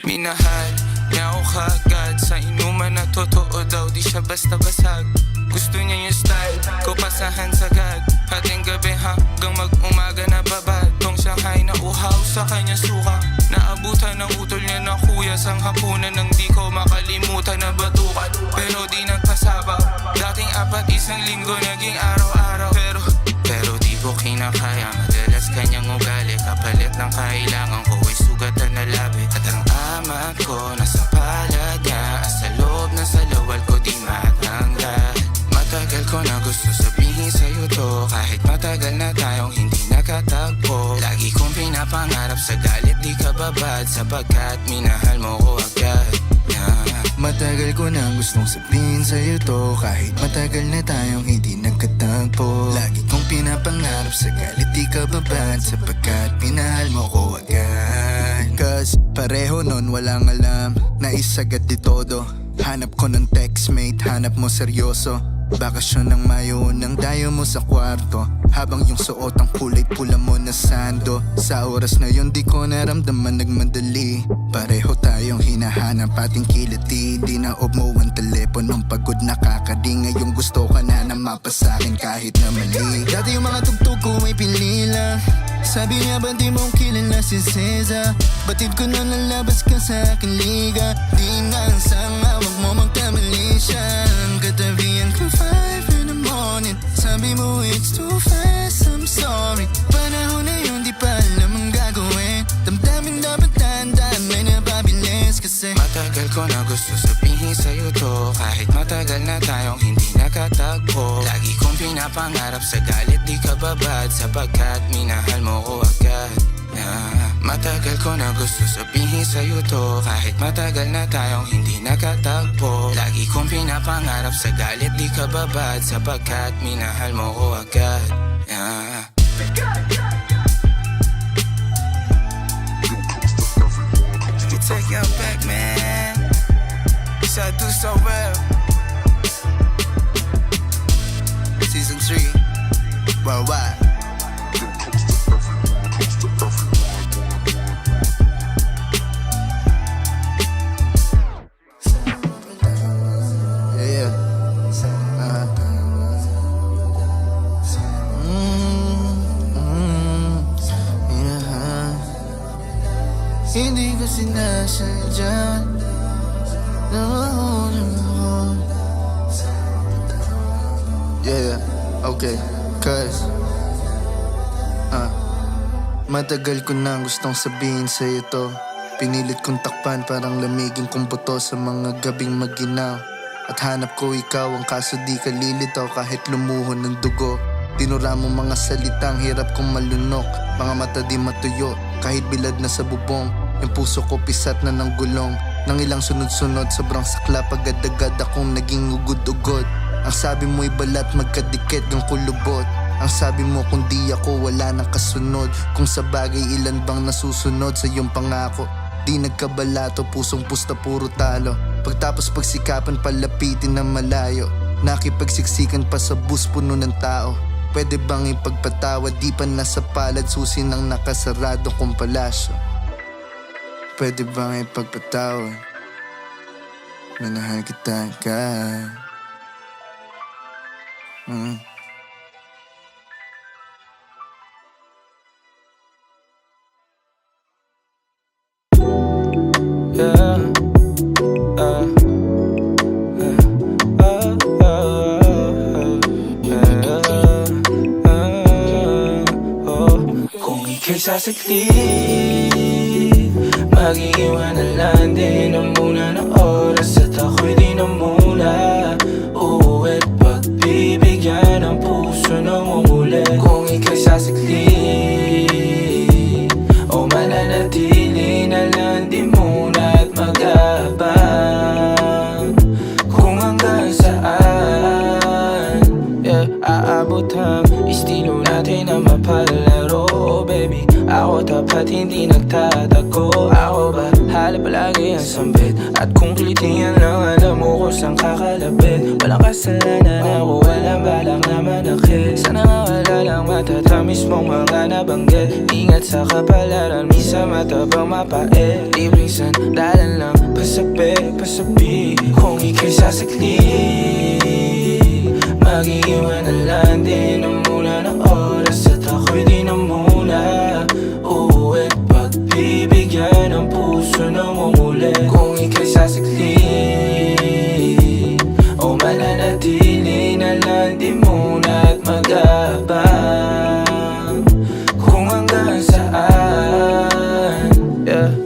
Minahal niya ako kagad sa inuman na totoo daw, di siya basta basag. Gusto niya yung style ko, pasahan sagad. Hating gabi hanggang mag-umaga na babad. Tong Shanghai na uhaw sa kanya suka. Naabutan ng utol niya na kuya sang hapunan nang di ko makalimutan na batukan. Pero di nagpasaba, dating 4 isang linggo naging araw-araw. Pero di ko kinakaya, madalas kanyang ugali. Kapalit ng kailangan ko ay sugatan na labi. At ang ama ko nasa palad niya, sa loob na sa lawal ko di matanggal. Matagal ko na gusto sabihin sa'yo to, kahit matagal na tayong hindi nakatagpo. Lagi kong pinapangarap sa galit di ka babad, sapagkat minahal mo ko agad. Matagal ko na gustong sabihin sa'yo to, kahit matagal na tayong hindi nagkatagpo. Lagi kong pinapangarap sa galit di ka babad, sapagkat minahal mo ko agad. Cause pareho nun walang alam, naisagad di todo. Hanap ko ng textmate, hanap mo seryoso. Bakasyon ng Mayo nang dayo mo sa kwarto, habang yung suot ang kulay pula mo na sando. Sa oras na yun di ko naramdaman nagmadali. Pareho tayong hinahanap ating kiliti. Di na off mo ang teleponong pagod nakakadi. Ngayong gusto ka na mapasakin kahit na mali. Dati yung mga tugtog ko ay pilila. Sabi niya ba di mo kilala si Ceza? Batid ko na lalabas ka sa akin liga. Di na ang sanga, wag mo magkamali siya. Katabihan ko 5 in the morning. Sabi mo it's too fast, I'm sorry. Panahon na yun di pa alam ang gagawin. Damdamin dapat dahan-dahan may napabilis kasi matagal ko na gusto sabihin sa'yo to, kahit matagal na tayong hindi nakatagpo. Lagi kong pinapangarap sa galit di ka babad, sapagkat minahal mo ko agad. Matagal ko na gusto sabihin sa'yo to, kahit matagal na tayong hindi nakatagpo. Lagi kong pinapangarap sa galit di ka babad, sapagkat minahal mo ko agad. You take your back, man. So I do so well. Season 3 worldwide. Hindi ko sinasadya. Yeah, okay, cause matagal ko na gustong sabihin sa'yo to. Pinilit kong takpan parang lamigin kong buto sa mga gabing maginaw. At hanap ko ikaw, ang kaso di ka lilitaw kahit lumuhon ng dugo. Tinura mo mga salitang hirap kong malunok. Mga mata di matuyo kahit bilad na sa bubong. Yung puso ko pisat na ng gulong. Nang ilang sunod-sunod sobrang sakla, agad-agad akong naging ugod-ugod. Ang sabi mo'y balat magkadikit ng kulubot. Ang sabi mo kung di ako wala nang kasunod. Kung sa bagay ilan bang nasusunod sa iyong pangako. Di nagkabalato, pusong pusta puro talo. Pagtapos pagsikapan palapitin na malayo. Nakipagsiksikan pa sa bus puno ng tao. Pwede bang ipagpatawad, di pa nasa palad susi ng nakasarado kong palasyo. Pwede bang ipagpatawad, minahal kita agad. Kung ika'y sasaklit, mag-iiwan na lang din ang muna ng oras. At ako'y di na muna uuwi't pagbibigyan ang puso ng umulit. Kung ika'y sasaklit o mananatili na lang di muna at mag-aabang kung hanggang saan aabot ang estilo natin na mapalaro. Baby, ako tapat hindi nagtatago. Ako ba hala palagi ang sambit? At kung klitihan lang alam mo kung saan kakalapit. Walang kasalanan ako, walang balak na matatamis mong mga nabanggit. Ingat sa kapalaran, minsan matabang mapait. Libreng sandalan lang, pasabi kung ika'y sasakli. Mag-iwan na lang din ang muna ng oras at ako'y di na muna uuwi. Pagbibigyan ang puso ng umuli. Kung ika'y sasakli o mananatili na lang di muna at mag-aabang kung hanggang saan.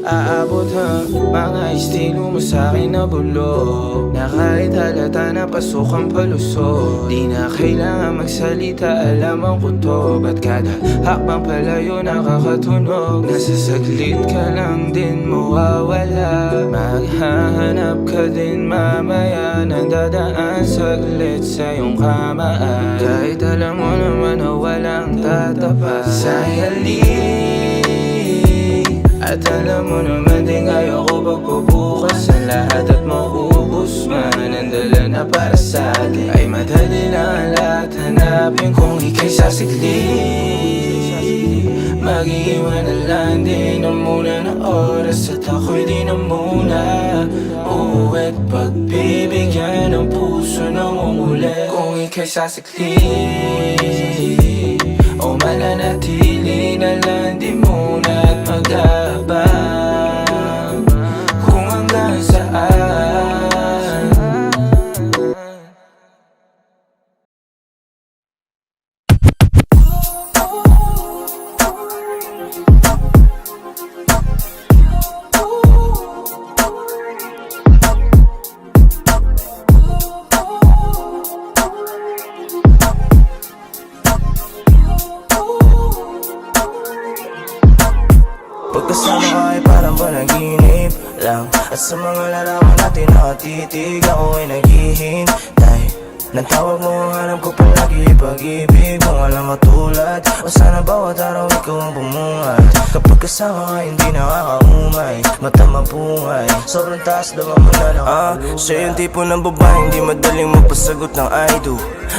Aabot ang mga estilo mo sa'kin na bulok, na kahit halata na pasok ang palusot. Di na kailangan magsalita, alam ang kuto. Ba't kada hakbang palayo nakakatunog? Nasa saglit ka lang din mawawala. Maghahanap ka din mamaya nang dadaan saglit sa iyong kamaan. Kahit alam mo naman na walang tatapat sa halik. At alam mo naman din ayoko pagbubukas ang lahat at maubos man. Ang dala na para sa atin ay madali lang ang lahat hanapin kung ika'y sasikli. Mag-iwan na lang din ang muna ng oras at ako'y di na muna uuwi't pagbibigyan ng puso ng umulit. Kung ika'y sasikli o mananatili na lang di muna at mag-aabang kung hanggang saan. Pagkasama ka ay parang panaginip lang. At sa mga larawan natin nakatitig, ako ay naghihintay ng tawag mo ang hanap ko palagi, pag-ibig mo walang katulad. O sana bawat araw ikaw ang bumungad. Kapag kasama ka hindi nakakaumay, mata mapungay, sobrang taas naman mo na nakakalugan. Siya yung tipo ng babae hindi madaling magpasagot ng I do,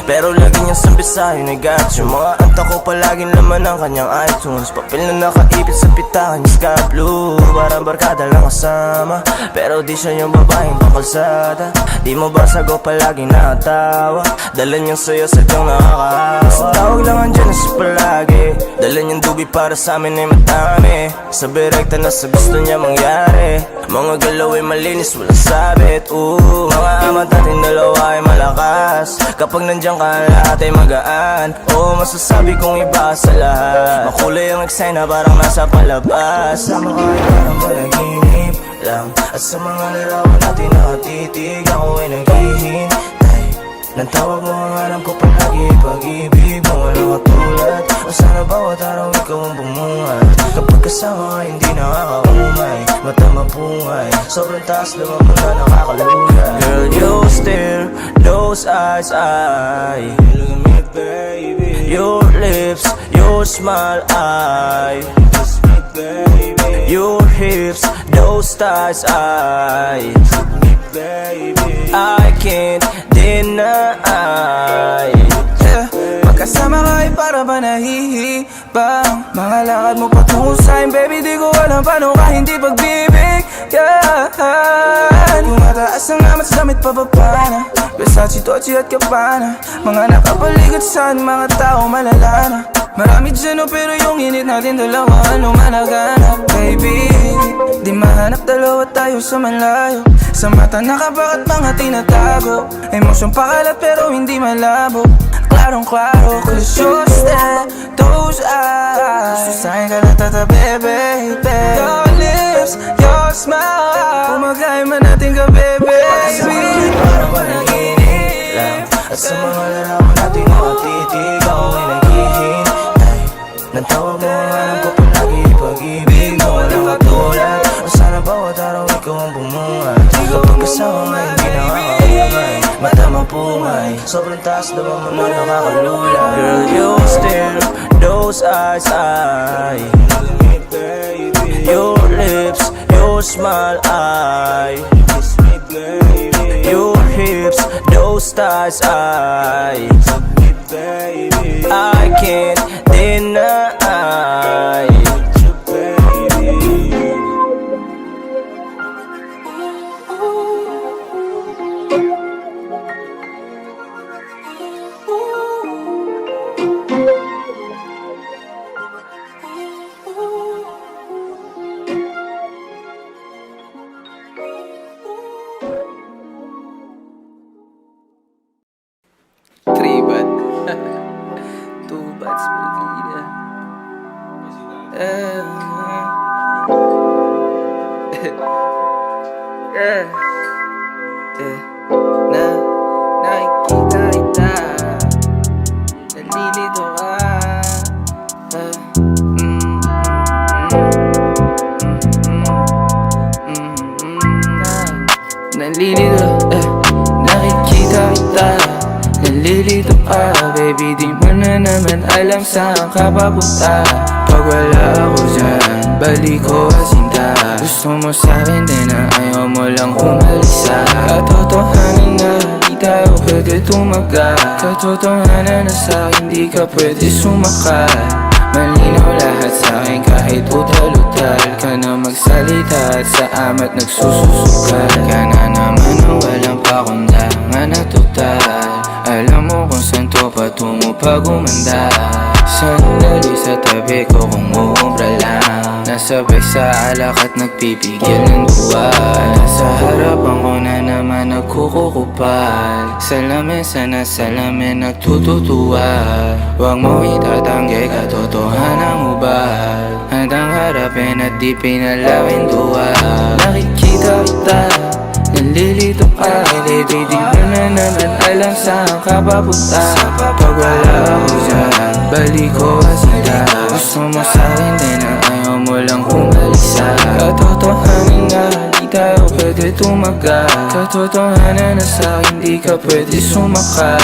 pero lagi niyang sabi sa'yo na got you. Mga anta ko palaging laman ng kanyang iTunes. Papel na nakaipit sa pitahan niya sky blue. Parang barkada lang kasama, pero di siya yung babaeng pakalsada. Di mo ba sago palaging nakatawa? Dala niyang sayo sadyang nakakahawa. Sa tawag lang andyan na siya palagi. Dala niyang dubi para sa amin ay madami. Sabi rekta na sa gusto niya mangyari. Mga galaw ay malinis walang sabit. Mga amat natin dalawa ay malakas. Kapag nandiyan ka lahat ay magaan. Masasabi kong iba sa lahat. Makulay ang eksena parang nasa palabas. Sama ka ay parang panaginip lang. At sa mga larawan natin nakatitig, ako ay naghihintay ng tawag mo ang alam ko palagi, pag-ibig mo walang katulad. O sana bawat araw ikaw ang bumungad. Kapag kasama ka hindi nakakaumay, mata mapungay, sobrang taas naman mo na nakakalugan. Girl, you stare, those eyes, look at me baby. Your lips, your smile, kiss me baby. Your hips, those thighs, kiss me baby. I can't deny. Pagkasama ka ay para ba nahihibang? Mga lakad mo patungo sa'kin, baby, di ko alam paano ka hindi pagbibigyan. Tumataas ang amat sa damit pababa na Versace, Dolce at Gabbana. Mga nakapaligid sa'kin, mga tao malala na. Marami dyan pero yung init natin dalawa ano managanap. Baby, di mahanap dalawa tayo sa malayo. Sa mata nakabakat mga tinatago. Emosyong pakalat pero hindi malabo. Klarong-klaro, cause you're stare, those eyes. Gusto sa'kin ka lang tatabi, baby. Your lips, your smile, umagay man natin ka, baby. Parang panaginip lang. At sa mga larawan natin nakatitig, ako ay naghihintay ng tawag mo ang alam ko palagi, pag-ibig mo walang katulad. O sana bawat araw ikaw ang bumungad. Kapag kasama ka hindi nakakaumay, mata mapungay, sobrang taas naman mo na nakakalulan. Girl, you stare, those eyes, look at me baby. Your lips, your smile, kiss me baby. Your hips, those thighs, kiss me baby. I can't Yeah, yeah. Nakikita kita, nalilito ka. Nalilito, nakikita kita, nalilito ka. Baby, di mo na naman alam saan ka papunta. Pag wala ako dyan, balik ko asinta. Gusto mo sa'kin din na ayaw mo lang humalisa. Katotohanan na di tayo pwede tumagal. Katotohanan na sa'kin di ka pwede sumakal. Malinaw lahat sa'kin kahit utal-utal ka na magsalita at sa amat nagsususugal. Ka na naman ang walang pakundangan na total. Alam mo kung saan to patungo pag umanda. Sandali sa tabi ko kung uumbra lang. Nasabay sa alak at nagpipigil ng duwa. Nasa harapan ko na naman nagkukukupal. Salamin sana salamin nagtututuwa. Huwag mo itatanggi katotohanan ubal. Handang harapin at di pinalawin duwa. Nakikita kita, nalilito ka. Baby, di mo na naman alam saan ka papunta. Pag wala ako dyan, balik ko asinta. Gusto mo sa'kin din na ayaw mo lang humalisa. Katotohanan na di tayo pwede tumagal. Katotohanan na sa'kin di ka pwede sumakal.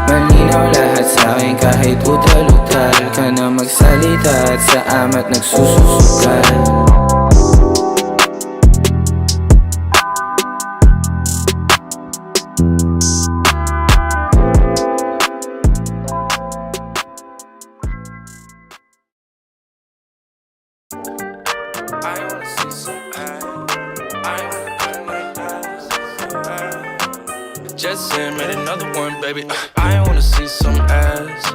Malinaw lahat sa'kin kahit utal-utal ka na magsalita at sa amat nagsususugal. I wanna see some ass. I wanna just said, made another one, baby. I wanna see some ass.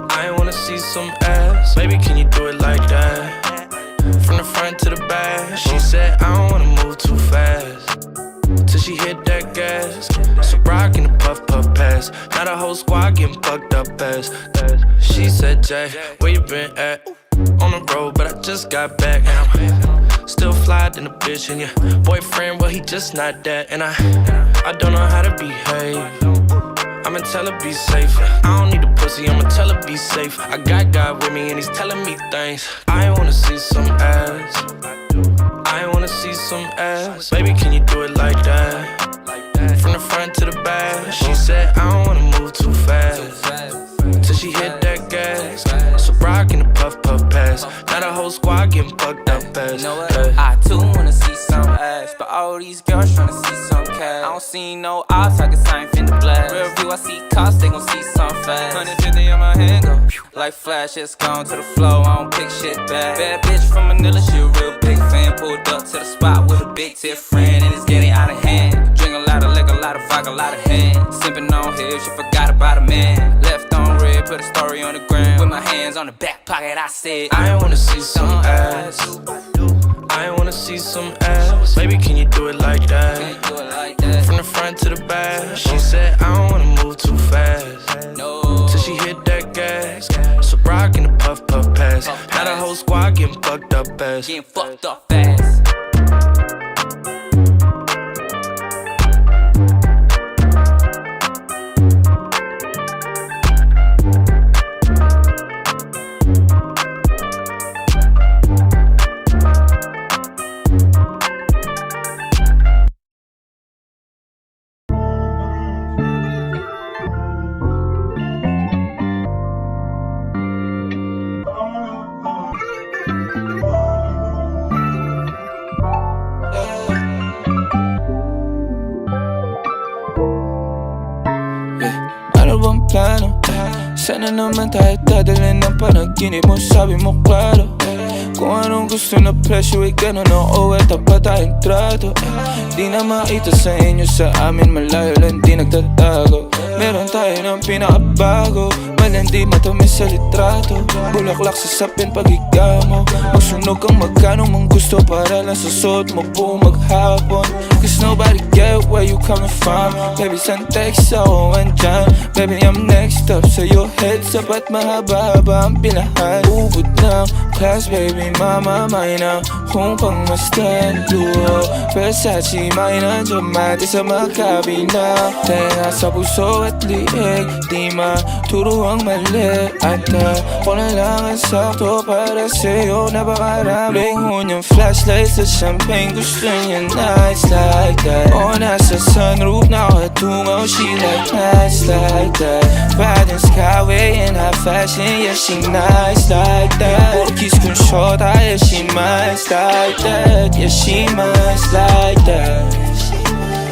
I wanna see some ass. Baby, can you do it like that? From the front to the back. She said, I don't wanna move too fast till she hit that gas. So rockin' the puff puff pass. Now the whole squad getting fucked up ass. She said, Jay, where you been at? On the road, but I just got back. And I'm still fly than a bitch. And your boyfriend, well, he just not that. And I don't know how to behave. I'ma tell her be safe. I don't need a pussy, I'ma tell her be safe. I got God with me and he's telling me things. I wanna see some ass. I wanna see some ass. Baby, can you do it like that? From the front to the back. She said, I don't wanna move too fast till she hit that gas. So rockin' the puff puff pass. Now the whole squad getting fucked up ass. You know what? I too wanna see some ass, but all these girls tryna see some cash. I don't see no odds, I guess I ain't finna blast. Real view, I see cops, they gon' see some fast. 150 on my hand, go like flash, it's gone to the flow. I don't pick shit back. Bad bitch from Manila, she a real big fan. Pulled up to the spot with a big tip friend, and it's getting out of hand. Drink a lot of liquor, a lot of vodka, a lot of hand. Sippin' on hill, she forgot about a man. Left on red, put a story on the ground. With my hands on the back pocket, I said, I wanna see some ass. I wanna see some ass. Baby, can you do it like that? can you do it like that? From the front to the back. She said, I don't wanna move too fast No. till she hit that gas. So rockin' the puff puff pass. Now the whole squad getting fucked up ass. Getting fucked up fast. Ano bang plano? Sana naman tayo dadalhin ng panaginip mo. Sabi mo klaro kung anong gusto na presyo ay gano'n oo at tapat tayong trato. Di na makita sa inyo sa amin malayo lang di nagtatago. Meron tayo ng pinakabago. Walang di matamis sa litrato. Bulaklak sa sapin pag ikaw mo. Magsunog kang magkano mang gusto para lang sa suot mo buong maghapon. Cause nobody get where you coming from. Baby, send text ako andyan. Baby, I'm next up sa'yo. Heads up at mahaba-haba ang pinahan. Ubod ng class, baby, mama, mine ang kung pangmastan. Luho, Versace, mine ang dramatic sa magkabina. Tenga sa puso at liig, di maturo ang mali. At ako na lang ang sakto para sa'yo. Napakaraming hunyang flashlight sa champagne. Gusto niya nights like that. O nasa sunroof nakatungaw. She like nights like that. Riding skyway in high fashion. Yeah, she nice like that. Porkis kung shorta. Yeah, she nice like that. Yeah, she nice like that.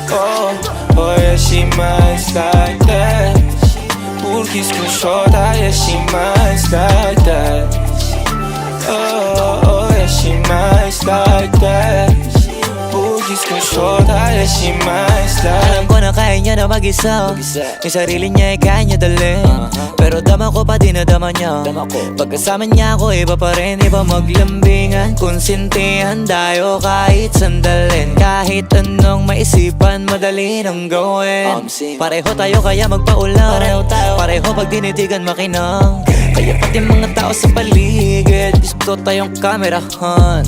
Oh, oh yeah, she nice like that. Porkis kung shorta. Yeah, she nice like that. Oh, oh yeah, she nice like that. Boogies kung shorta, yeah, she nice like. Alam ko na kaya niya na mag-isa. Yung sarili niya ay kaya niya dalhin. Pero dama ko pa dinadama niya. Pagkasama niya ako iba pa rin. Iba maglambingan, konsintihan tayo kahit sandalin. Kahit anong maisipan, madali nang gawin. Pareho tayo kaya magpaulang. Pareho pag dinitigan makinang. Kaya pati mga tao sa paligid gusto tayong kamerahan.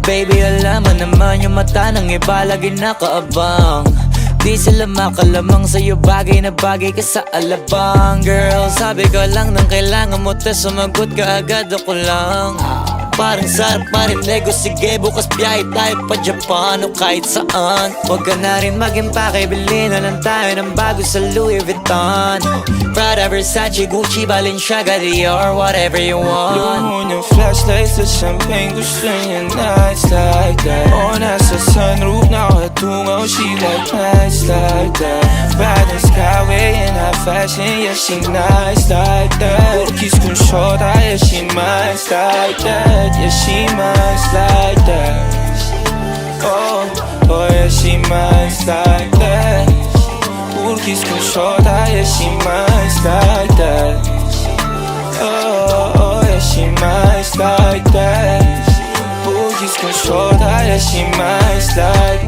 Baby, alam mo naman yung mata ng iba lagi nakaabang. Di sila makalamang sa'yo, bagay na bagay ka sa alabang. Girl, sabi ko lang nang kailangan mo tas sumagot ka agad, ako lang. Parang sarap marinego, sige bukas biyahe tayo pa Japan o kahit saan. Huwag ka na rin mag-impake, bili na lang tayo ng bago sa Louis Vuitton. Prada, Versace, Gucci, Balenciaga, Dior, whatever you want. Luho niyang flashlight sa champagne. Gusto niya nights like that. O nasa sunroof nakatungaw. She like nights like that. Riding skyway in high fashion. Yeah, she nice like that. Porkis kung shorta. Yeah, she nice like that. Yeah, she nice like that. Oh, oh yeah, she nice like that. Porkis kung shorta. Yeah, she nice like that. Oh, oh yeah, she nice like that. Porkis kung shorta. Yeah, she nice like.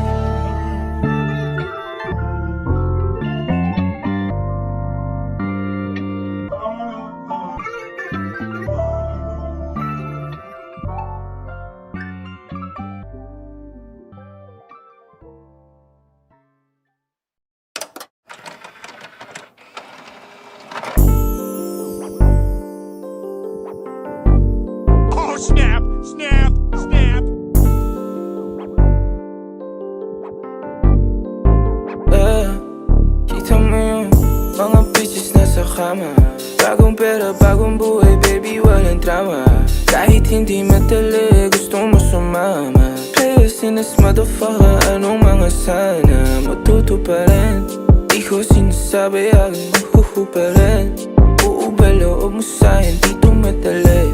Oh, snap, snap, snap. Kita mo yung mga bitches nasa kama. Bagong pera, bagong buhay, baby, walang drama. Kahit hindi madali, gusto mo sumama. Players in this motherfucker, anong mga sana matuto pa rin. Di ko sinasabi, agad mahuhu pa rin. Uubalo mo sa'kin, dito madali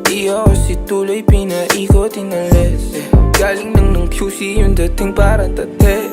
Di ako si tuloy, pinaikot, inalis Galing lang ng QC, yung dating parang tate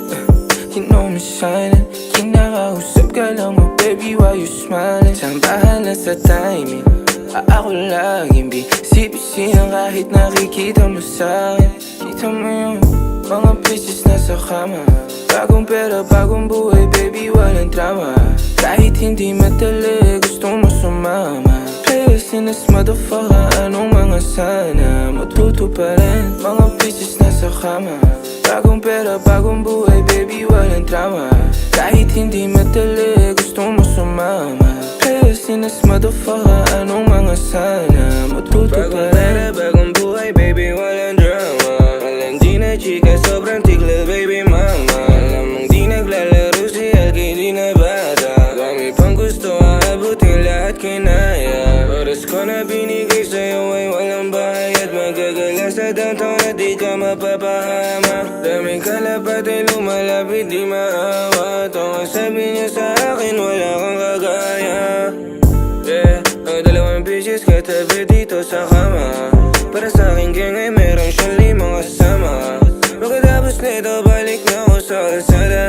You know me shining, kinakausap ka lang mo, baby, why you smiling? Sambahan lang sa timing, ako laging busy-busy na kahit nakikita mo sa'kin. Kita mo yung mga bitches nasa kama. Bagong pera, bagong buhay, baby, walang drama. Kahit hindi madali, gusto mo sumama. Players in this motherfucker, anong mga sana matuto pa rin. Mga bitches nasa kama. Bagong pera, bagong buhay, baby, walang drama. Kahit hindi madali, gusto mo sumama. Players in this motherfucker, anong mga sana matuto pa rin. Bagong pera, bagong buhay, baby, walang drama. Walang di na chika, sobrang tigla, baby, mama. Alam mong di naglalaro si Alki, di na bata. Dami pang gusto, aabutin lahat kinaya. Oras ko na binigay sa'yo ay walang bayad. Magagala sa downtown at di ka mapapahama. Daming kalapat ay lumalapit, di maawa. Ito ang sabi niya sa akin, wala kang kagaya. Yeah, ang dalawang bitches katabi dito sa kama. Para sa akin gang ay meron siyang 5 kasama. Pagkatapos nito balik na ako sa kalsada.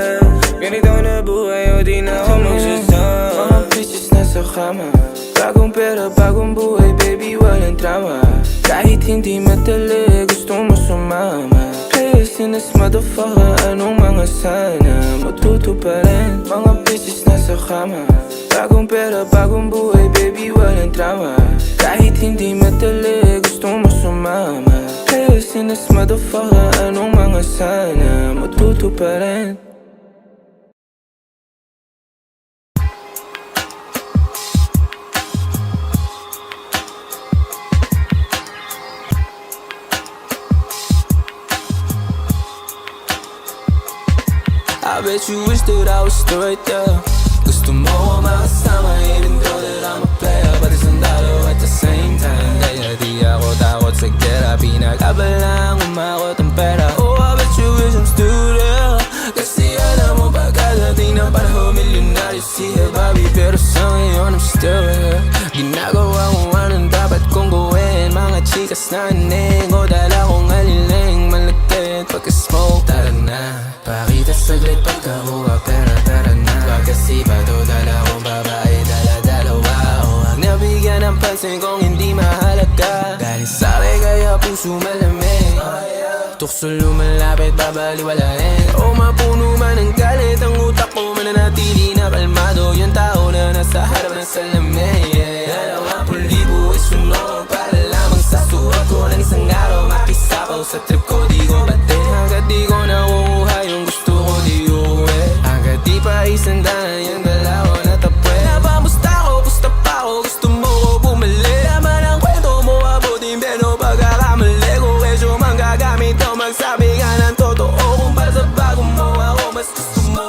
Ganito na buhay o di na ako magsasama. Mga bitches nasa nasa kama Bagong pera, bagong buhay, baby, walang drama Kahit hindi madali, gusto mo sumama Players in this motherfucker, anong mga sana Matuto pa rin, mga pieces nasa kama Bagong pera, bagong buhay, baby, walang drama Kahit hindi madali, gusto mo sumama Players in this motherfucker, anong mga sana Matuto pa rin I bet you wish that I was still right there Gusto mo ako makasama even though that I'm a player Pati sandalo at the same time Kaya di ako takot sa gera Pinagkabalang umakot ang pera Oh, I bet you wish I'm still there Kasi alam mo pagkadating ng panahon Milyonaryo siya Bobby Pero sa ngayon I'm still here Ginagawa ko anong dapat kong gawin Mga chikas na neng O dala kong aliling malagkit Pagka-smoke tara na Pakita saglit pagkakuha pera tara na Pagkasipado dala kong babae dala-dalawa O huwag nabigyan ng pansin kung hindi mahalaga Dahil sabi kaya puso malamig Tukso lumalapit babaliwalain O mapuno man ang galit ang utak ko Mananatili na kalmado yung tao na nasa harap ng salamin 20,000 ay sunog para lamang sa suot ko Ng isang araw makisapaw sa trip ko di ko batin Hanggat di ko nakukuha yung gusto ko di uwi Hanggat di pa isandaan yung dalawa na tapwe Napamusta ko, pusta pa ako, gusto mo ko bumalik Naman ang kwento mo, abutin pero pagkakamali ko Kesyo man gagamit o magsabi ka ng totoo Kung para sa bago mo, ako mas gusto mo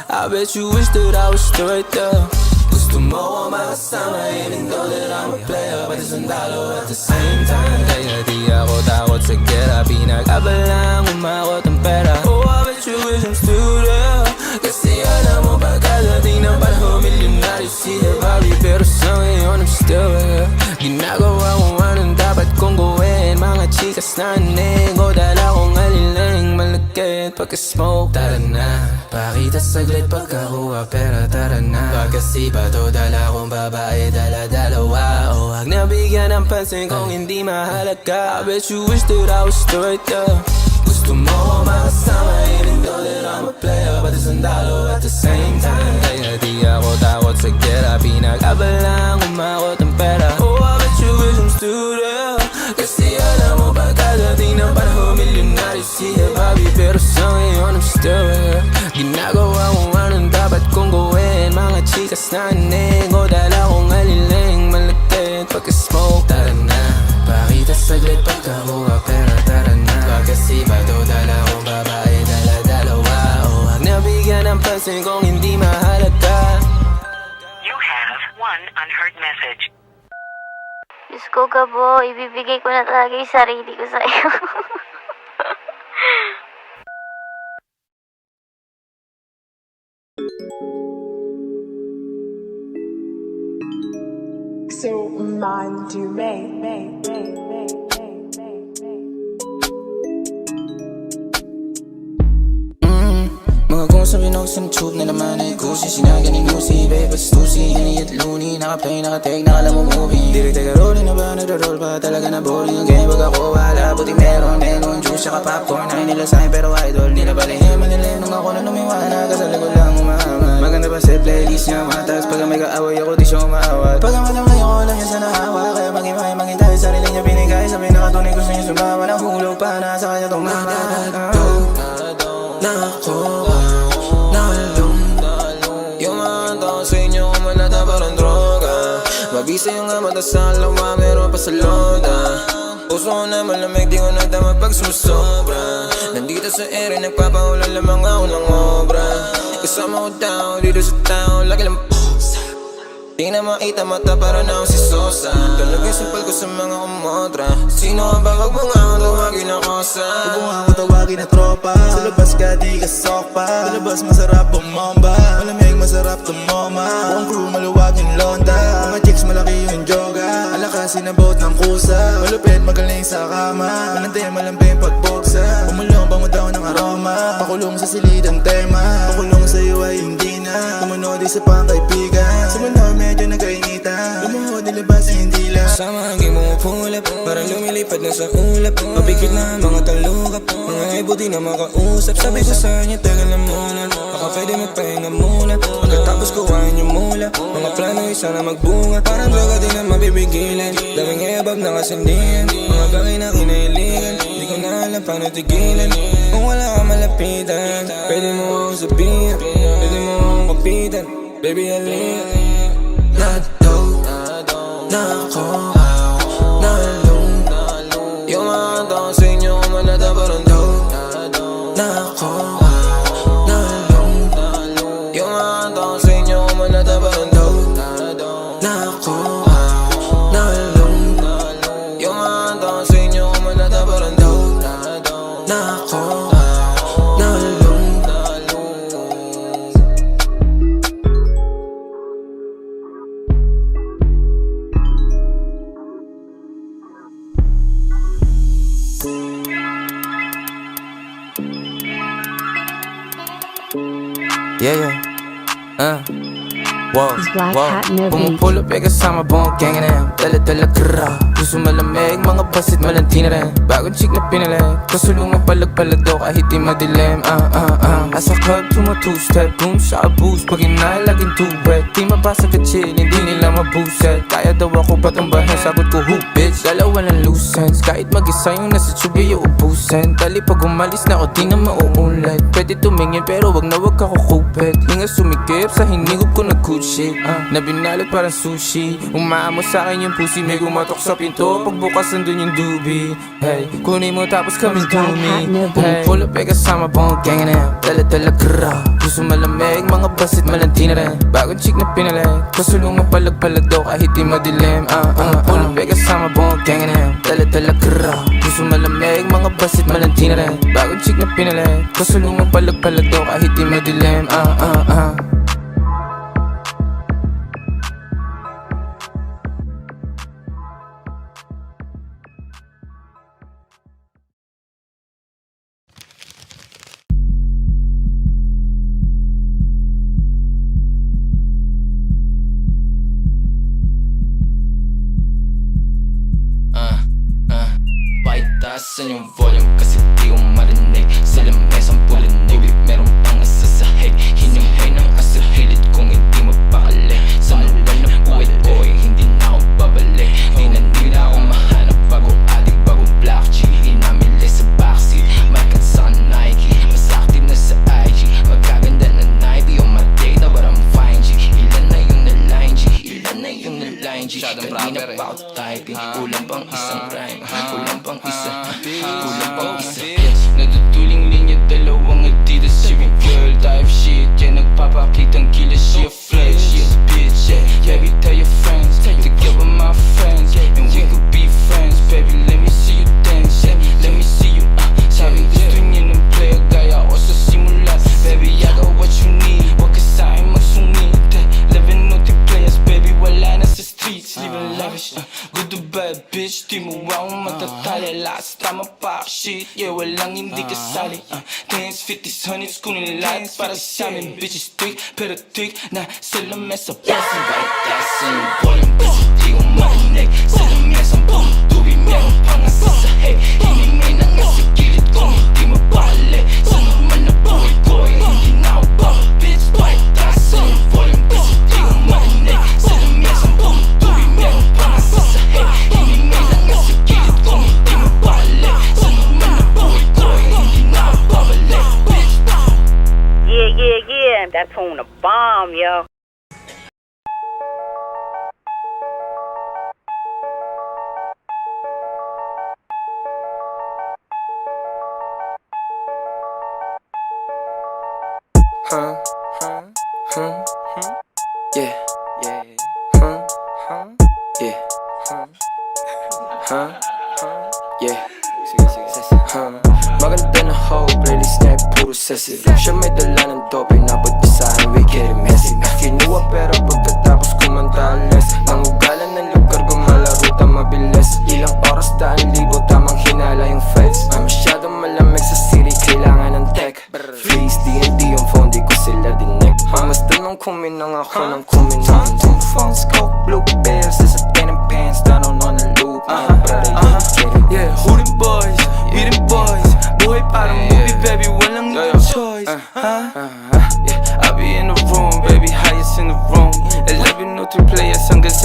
I bet you wish that I was still right there Gusto mo ko makasama even though that I'm a player Pati sandalo at the same time Kaya di ako takot sa gera Pinagkabalang umakot ang pera Oh, I bet you wish I'm still there Kasi alam mo pagkadating ng panahon Milyonaryo siya Bobby Pero sa ngayon I'm still here Ginagawa ko anong dapat kong gawin Mga chikas na neng O dala kong aliling malagkit Pagka-smoke tara na Pakita saglit pagkakuha pera tara na Pagkasipado dala kong babae dala-dalawa O huwag nabigyan ng pansin kung hindi mahalaga I bet you wish that I was still right there Gusto mo ko makasama even though that I'm a player Pati sandalo at the same time Kaya di ako takot sa gera Pinagkabalang umakot ang pera Oh, I bet you wish I'm still there Kasi alam mo pagkadating ng panahon Milyonaryo siya Bobby Pero sa ngayon I'm still here Ginagawa ko anong dapat kong gawin Mga chikas na neng O dala kong aliling malagkit Pagka-smoke tara na Pakita saglit pagkakuha pera tara na Pagkasipado dala kong babae dala-dalawa O huwag nabigyan ng pansin kung hindi mahalaga You have one unheard message. Diyos ko, Gabo, ibibigay ko na talaga yung sarili ko sa'yo. So mind to me. Mga kung sabi ng isang tube na naman ay gusi Sinaga ni Lucy, babe, basta Lucy Henny at Looney, naka-play, naka-take, nakala mo movie Direct taga rolling na ba, nagro-roll ba Talaga na bowling ang game, wag ako wala Buti meron, juice, saka popcorn Ay nila sa'kin pero idol, nila balihim Manila nung ako na lumiwanag, kasali ko lang umahaman Maganda ba sa playlist niya, matas Pag may kaaway ako, di siya umaawat Pag matamlay ako lang yan sa nahawa Kaya maging maghintay, sarili niya binigay Sabi nakatunay, gusto niya sumawa Nang hulog pa, nasa kanya tumamat na ako nalong yung mga tao sa inyo kumalata parang droga Mabisa yung nga mata sa alawa meron pa sa loda Puso ko na malamig di ko nagdama pag sumusobra Nandito sa ere nagpapaulan lamang ako ng obra Kasama ko tao dito sa tao lagi lang di na makita mata para na ako si Sosa Talagang sampal ko sa mga kumotra Sino ka ba wag mo nga ako tawagin ako sa Huwag mo nga ako tawagin na tropa Sa labas ka di ka sokpa Sa labas masarap bumomba Malamig masarap tumoma Buong crew maluwag yung londa Mga chicks malaki yung joga Alakasin na boat ng kusa Malupit magaling sa kama Malantay malamping pagboksa Pumulong bango daw ng aroma Pakulong sa silid ang tema Pakulong sa'yo ay hindi na Lumunod sa pangkaibigan. Sa mundo medyo nagkainitan. Lumuhod nilabas hindi lang. Sama ang mo pulap, parang lumilipad na sa ulap. Mapikit na mga talukap, mga ibo di na makausap. Sabi ko sa kanya, tagal na muna, baka pwede magpahinga muna. Pagkatapos kuhain yung mula, mga plano isa na magbunga. Parang droga di na mabibigilan, daming ebab na kasindihan. Mga bagay na kinahiligan, di ko na alam paano tigilan. Kung wala ka malapitan, pwede mo akong sabihan, pwede mo akong kapitan. Baby, halika. Na ako, nalung. Yung mga taong sa inyo kumalata parang daw. Na ako, nalung. Yung mga taong sa inyo kumalata parang daw. Na ako, nalung. Yung mga taong sa inyo kumalata parang daw. Na ako, nalung. Yeah. Wow, Black Hat Movie. Pumupulot ay kasama buong gang na dala-dala kara. Puso malamig, mga basit malanti na rin. Bagong chick na pinalit, kasulungan palag-palado kahit di madilim. Asa club, tumo two-step, boom sa abuse. Pag inay, laging tubig. Di mabasa ka chill, hindi nila mabuset. Kaya daw ako patumbahin, sagot ko who bitch. Dalawa ng loose ends, kahit mag-isa yung nasa tube yung ubusin. Dali pag umalis na o di na mauulit. Pwede tumingin pero wag na wag ka kukupit. Hinga sumikip sa hinigop ko nag-good shit. Na binalot parang sushi. Umaamo sa akin yung pussy, may gumatok sa pinto. Pagbukas nandun yung dubi. Hey, kunin mo tapos kaming tumi. Hey, pull up ay kasama buong gang na dala-dala kara. Puso malamig, mga basit malanti na rin. Bagong chick na pinalit, kasulungan palag-palado kahit di madilim. Pull up ay kasama buong gang na dala-dala kara. Puso malamig, mga basit malanti na rin. Bagong chick na pinalit, kasulungan palag-palado kahit di madilim. Taasan yung volume kasi di ko marinig. Sa lamesang pulinig, meron pang nasasahig. Hinimhay ng asa hilid kung hindi mapakali. Sa maluwal na buhay ko ay hindi na ako babalik. Di na ako mahanap bago adik, bagong black G. Inamili sa backseat, markat sa Nike. Mas active na sa IG, magaganda na Nike. On my data but I'm fine G. Ilan na yung na-line G, ilan na yung na-line G. Kanina pa ako typing, kulang pang isang rhyme. Kulang pang isa, kulang pang isa. Nadutuling linya, dalawang Adidas. Saving girl type shit, yeah. Nagpapakitang gila, she a flirt, she a bitch, yeah. Yeah, we tell your friends, together my friends, and we could be friends. Baby, let me see you dance, yeah. Let me see you, sabi gusto niya ng player, gaya ako sa simula. Baby, I got what you need, wag ka sa'kin magsungit. Living naughty players, baby, wala na sa streets. Living lavish, good to bad bitch. Di mo akong matatali, last time pa shit, yeah, walang hindi kasali. 10s, 50s, 100s, kunin lights para sa amin. Bitches thick, pero thick na sa lamesa. Blessing, right, that's in yung volume kasi di ko marinig. Sa lamesang buong tubi, meron pang nasasahig. Hinimay na nga sa gilid kung hindi mapakali. Sa normal na buhay ko ay hindi na ako baba. Bitch, right, that's in yung volume kasi di ko marinig. Sa lamesang buong tubi, meron pang nasasahig. Hinimay na nga sa gilid kung hindi mapakali. Sa normal na buhay ko ay hindi na ako babalik. Bitch, Yeah, that's on the bomb, yo. Yeah. Maganda na hoe, playlist niya ay puro sassy. Siya may dala ng dope, inabot niya sa akin, we get it messy. Kinuha pera pagkatapos kumanta less. Nangugalan ng lugar, gumalaruta mabilis. Ilang oras, daan libo, tamang hinala yung feds. Masyadong malamig sa city, kailangan ng tech. Freeze, D&D yung phone, di ko sila dinig. Mas tanong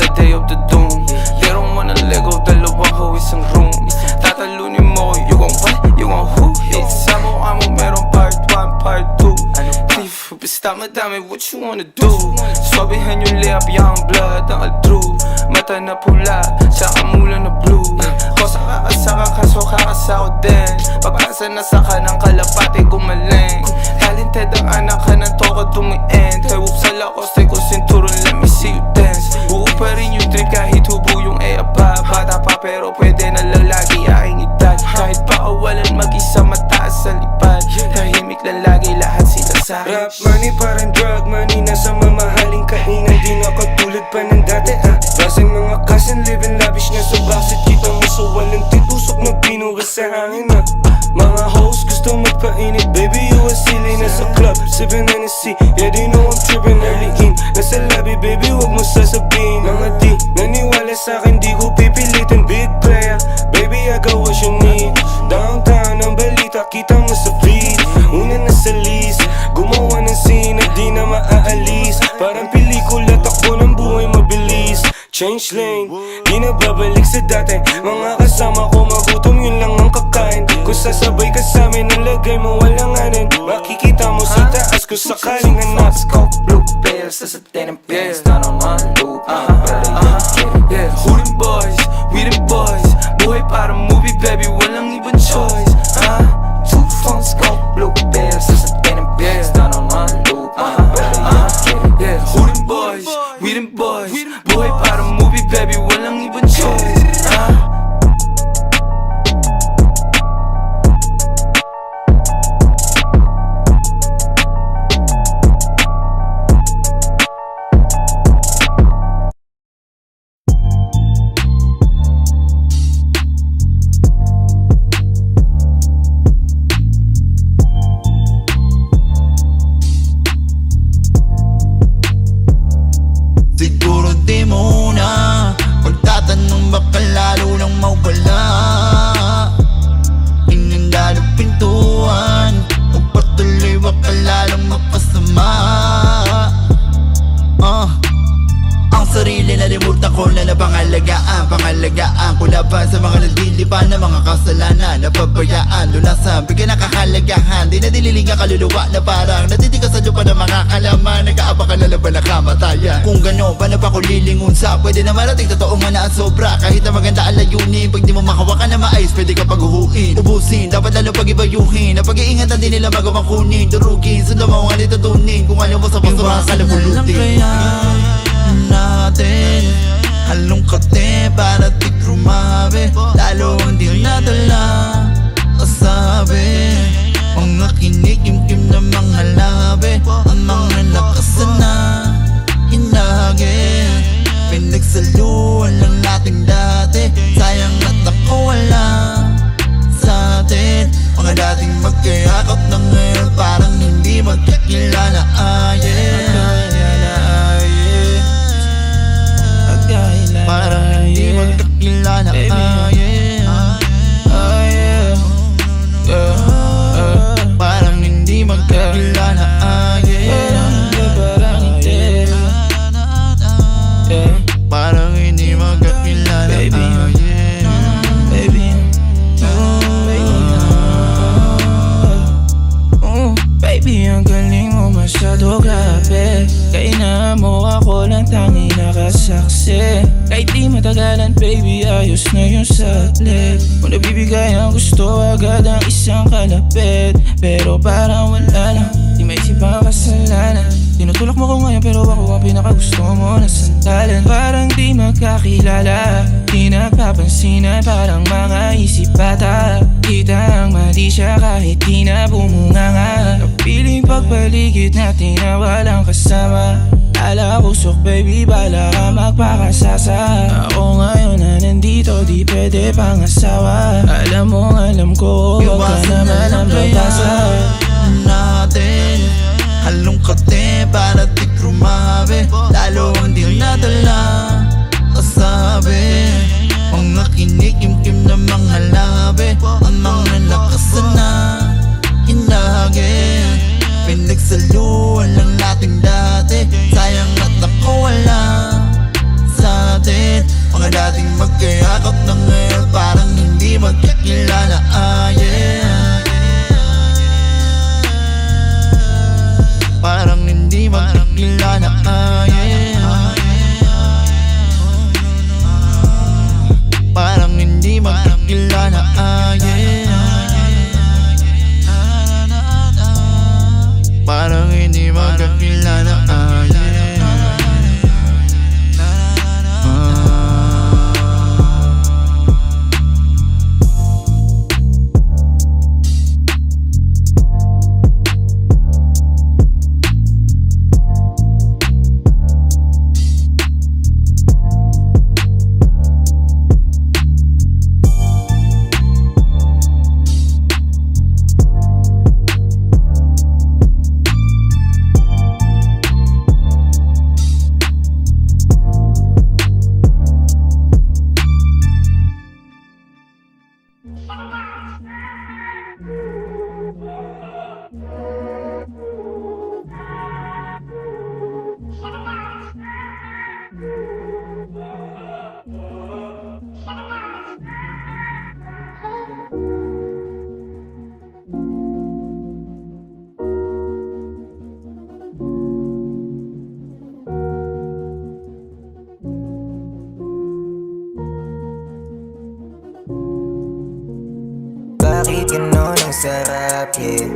sa day of the doom. They don't wanna let go, dalawang ho isang room. Tatalunin mo ko, you gon' what? You gon' who? Hits sa mukha mo meron part 1, part 2. Beef, basta madami, what you wanna do? Swabihan yung layup, young blood, ang true. Mata na pula, tsaka mula na blue. Kosa kakasaka, kaso kakasako din. Pagkasa nasaka ng kalapati gumaling. Talented ang anak ka ng toko tumiin. Tayo sa lakos, ko sinturon, let me see you dance. Buo pa rin yung dream kahit hubo yung pa. Bata pa pero pwede na lang lagi aking edad. Kahit pakawalan mag-isa mataas sa lipad. Tahimik lang lagi lahat sila sa akin. Rap money parang drug money, nasa mamahaling kainan. Di na katulad pa ng dati Basing mga cousin living lavish na sa backseat. Kita mo sa walang titusok na binugas sa hangin Mga hoes gusto magpainit. Baby you a silly, nasa club sipping Hennessy. Yeah they know I'm tripping early in. Nasa lobby baby wag mo sasabihin. Mga di naniwala sa'kin di ko pipilitin. Big player baby I got what you need. Downtown ang balita kita mo sa feed. Una na sa list, gumawa ng scene na di na maaalis. Parang pelikula, takbo ng buhay mabilis. Change lane, di na babalik sa dati. Mga kasama ko magutom, yun lang ang kakain. Kung sasabay ka sa'min, nalagay mo walang anin. Makikita mo sa taas kung sakaling hanap. Scope, blue pills, sa satin and pills. Not on one loop, yeah, who them boys? We them boys. Buhay parang movie, baby, walang ibang choice. Two phones, scope, blue pills, sa satin and pills. Not on one loop, yeah, who them boys? We them boys. Buhay parang movie, baby, walang ibang choice. Siguro di mo na pagtatanong baka lalo lang mawala. Inandalo pintuan, magpatuloy baka lalong mapasama. Ang sarili nalimutan ko na napangalagaan. Pangalagaan ko laban sa mga nagdilipan na mga kasalanan. Napabayaan, lunasan, bigyan ng kahalagahan. Di na dililing ang kaluluwa na parang natitigas sa lupa ng mga kalaman. Nag-aabang ka na laban na kamatayan. Kung gano'n, paano pa ko lilingon sa pwede na marating, totoo man na ang sobra. Kahit na maganda ang layunin, pag di mo makawakan na maayos, pwede ka paghuhuin. Ubusin, dapat lalo pag-ibayuhin. Napag-iingatan din nila magawang kunin. Durugin, sundan mo ang nitutunin. Kung alam mo sa puso mga kalabulutin natin halongkate para di grumabe. Lalo ang di nadala kasabi. Mga kinikim-kim na mga labi. Ang mga nakasana hinagi. Pinagsaluan lang natin dati. Sayang at ako wala sa atin. Mga dating magkayakap na ngayon parang hindi magkakilala. Parang hindi magkakilala. Parang hindi magkakilala. Parang hindi magkakilala. Baby, ang galing mo masyado grabe. Kaina mo ako ng tangi nakasaksi. Kahit di matagalan baby, ayos na yung saglit. Kung nabibigay ang gusto, agad ang isang kalapit. Pero parang wala lang, di may isipang kasalanan. Tinutulak mo ko ngayon pero ako ang pinakagusto mo na sandalan. Parang di magkakilala, di nagpapansinan, parang mga isip bata. Kita ang mali siya kahit di na bumunganga. Kapiling pagpaligid natin na walang kasama. Ala kusok baby, bala ka magpakasasa. Ako ngayon na nandito, di pwede pang asawa. Alam mo, alam ko, huwag ka naman ang babasa natin halongkate para di grumabe. Lalo ang di nadala kasabi. Mga kinikim-kim na mga labi. Ang mga nakasana hinagi. Pinagsaluan lang natin dati. Sayang at ako wala sa dating magkayakap na ngayon parang hindi magkakilala, yeah. Parang hindi magkakilala, yeah. Parang hindi magkakilala, yeah. Parang hindi magkakilala, yeah. Bakit ganon ang sarap, yeah.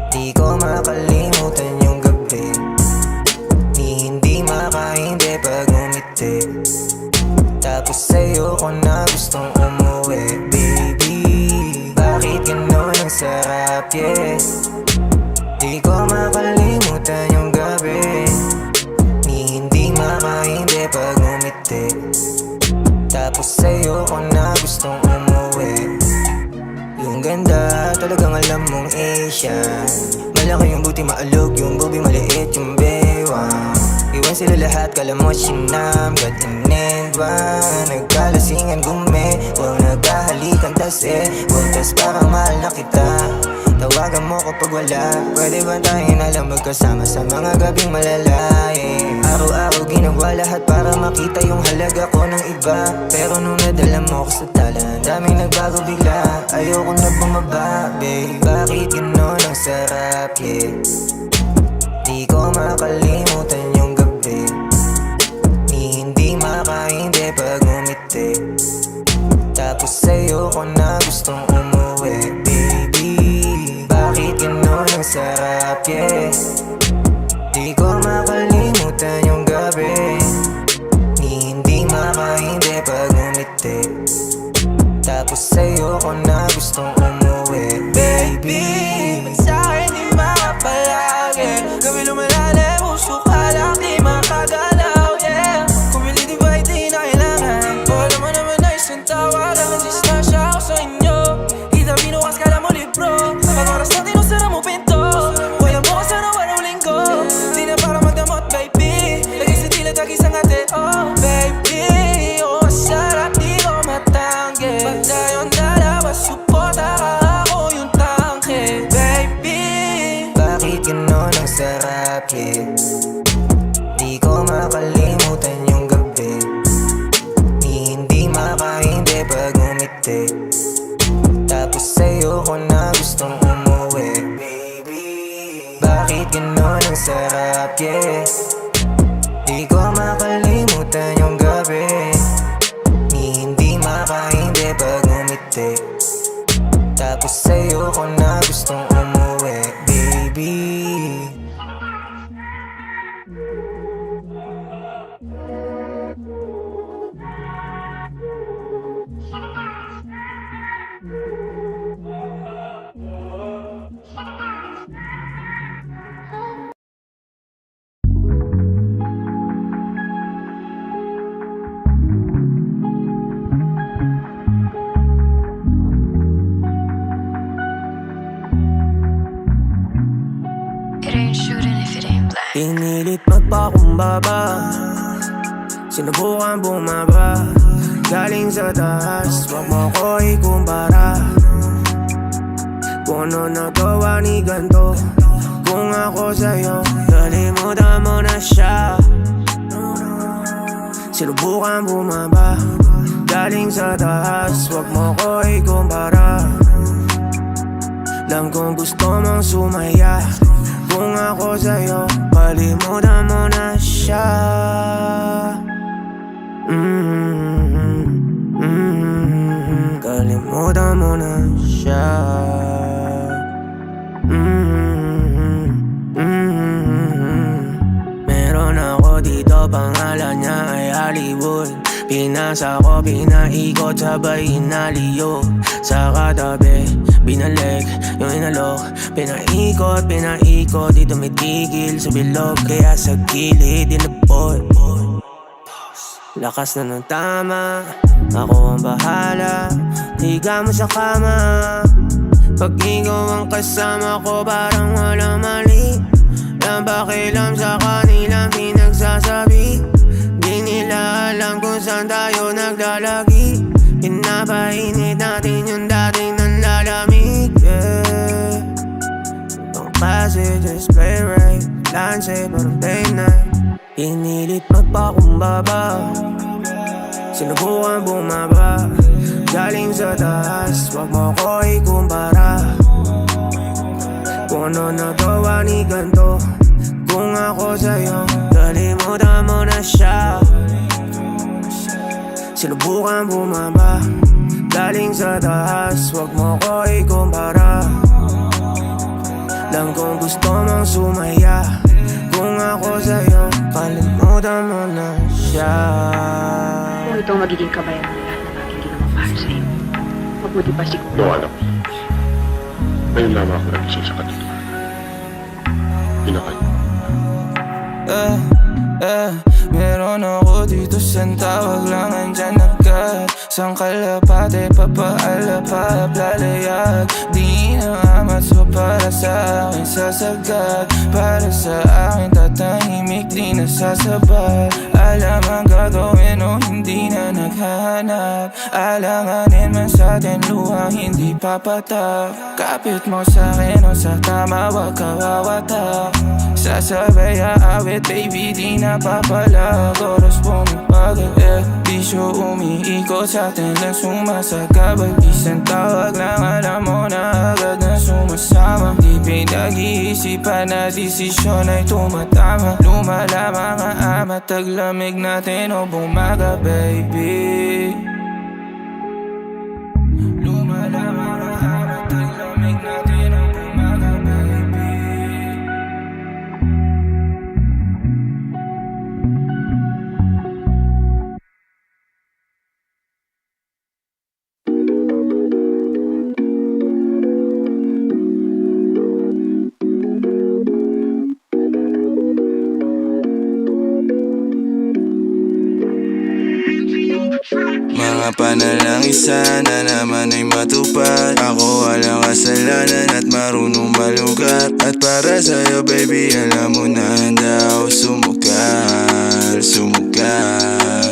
Di ko makalimutan yung gabi, ni hindi makahindi pag ngumiti. Tapos sa'yo ko na gustong umuwi, baby. Bakit ganon ang sarap, yeah. Di ko makalimutan yung gabi, ni hindi makahindi pag ngumiti. Tapos sa'yo ko na gustong umuwi. Yung ganda, talagang alam mong Asian. Malaki yung buti, maalog yung boobie, maliit yung bewang. Iwan sila lahat, kala mo sinam, God in and one. Nagkalasingan gume, huwag nagkahalikan tas butas parang mahal na kita. Tawagan mo kapag wala, pwede ba tayo nalang magkasama sa mga gabing malalaye. Araw-araw ginagawa lahat para makita yung halaga ko ng iba. Pero nung nadala mo ko sa tala, daming nagbago bigla. Ayoko na bumaba, babe. Bakit ganon ang sarap, yeah. Di ko makalimutan yung gabi, ni hindi makahindi pag ngumiti. Tapos sa'yo ko na gustong umuwi, baby. Bakit ganon ang sarap, yeah. Di ko makalimutan yung gabi, ni hindi makahindi pag ngumiti. Tapos sa'yo ko na gustong umuwi, baby. Ba't sa'kin di makapalagi? Kami lumalalim, puso ka lang di makagalaw, yeah. Kumili di ba di na kailangan? Wala mo naman na isang tawagan, nagdistansya ako sa inyo. Kita binukas ka lang mo libro, pag oras na tinusara mo pinto. Wala mo ka sana walang linggo, di na para magdamot, baby. Lagi sa tila tagis ang ate, oh baby. Oh masarap, di ko matanggi. Pag tayong dalawa, suporta ka, ako yung tangke, baby. Bakit ganon ang sarap, yeah. Di ko makalimutan yung gabi, ni hindi makahindi pag ngumiti. Tapos sa'yo ko na gustong umuwi, baby. Bakit ganon ang sarap, yeah. Di ko makalimutan yung gabi, ni hindi makahindi pag ngumiti. Tapos sa'yo ko na gustong umuwi, baby. Pinilit magpakumbaba, sinubukan bumaba, galing sa taas. Wag mo ko ikumpara, kung ano nagawa ni ganto. Kung ako sa'yo, kalimutan mo na siya. Sinubukan bumaba galing sa taas, wag mo ko ikumpara. Alam kong gusto mong sumaya. Kung ako sa'yo, kalimutan mo na siya. Kalimutan mo na siya. Meron ako dito, pangalan niya ay Hollywood. Pinasa ko, pinaikot, sabay inaliyo. Sa katabi, binalik yung inalok. Pinaikot, di tumitigil sa bilog. Kaya sa gilid, inabot. Lakas na ng tama, ako ang bahala. Higa mo sa kama. Pag ikaw ang kasama ko, parang walang mali. Yan ba kilam sa kanilang pinagsasabi? Di nila alam kung saan tayo naglalagi. Pinapainit natin yung dating nanlalamig, yeah. Ibang klase, just play right. Lance, parang day night. Pinilit magpakumbaba. Sinubukan bumaba galing sa taas, wag mo ko ikumpara. Kung ano nagawa ni ganto, kung ako sa'yo, kalimutan mo na siya. Sinubukan bumaba galing sa taas, wag mo ko ikumpara. Lang kung gusto mong sumaya. Kung ako sa'yo, kalimutan mo na siya. Kung ito magiging kabayaran ng lahat ng aking ginawa para sa'yo, mabuti pa siguro. No, alam. Ngayon lamang ako nagising sa katotohanan. Pinakay. Meron ako dito sa tawag lang andyan agad. Sang kalapate, papaalapap, lalayag. Di na amat so para sa akin sasagad. Para sa akin tatahimik, di nasasabad. Alam ang gagawin o hindi na naghahanap. Alanganin man sa atin luha, hindi papatak. Kapit mo sa akin o sa tama, wag ka wawatak. Sasabay aawit, baby, di na papalag. Oras pumipagod, bisyo umiikot sa atin lang sumasagabal. Isang tawag lang, alam mo na agad na sumasama. Di pinag-iisipan na desisyon ay tumatama. Lumalama nga ama, taglamig natin o bumaga, baby. Lumalama nga ama, taglamig natin o bumaga, baby. Mga panalangin sana naman ay matupad. Ako walang kasalanan at marunong malugat. At para sa'yo baby, alam mo na handa ako sumugal, sumugal.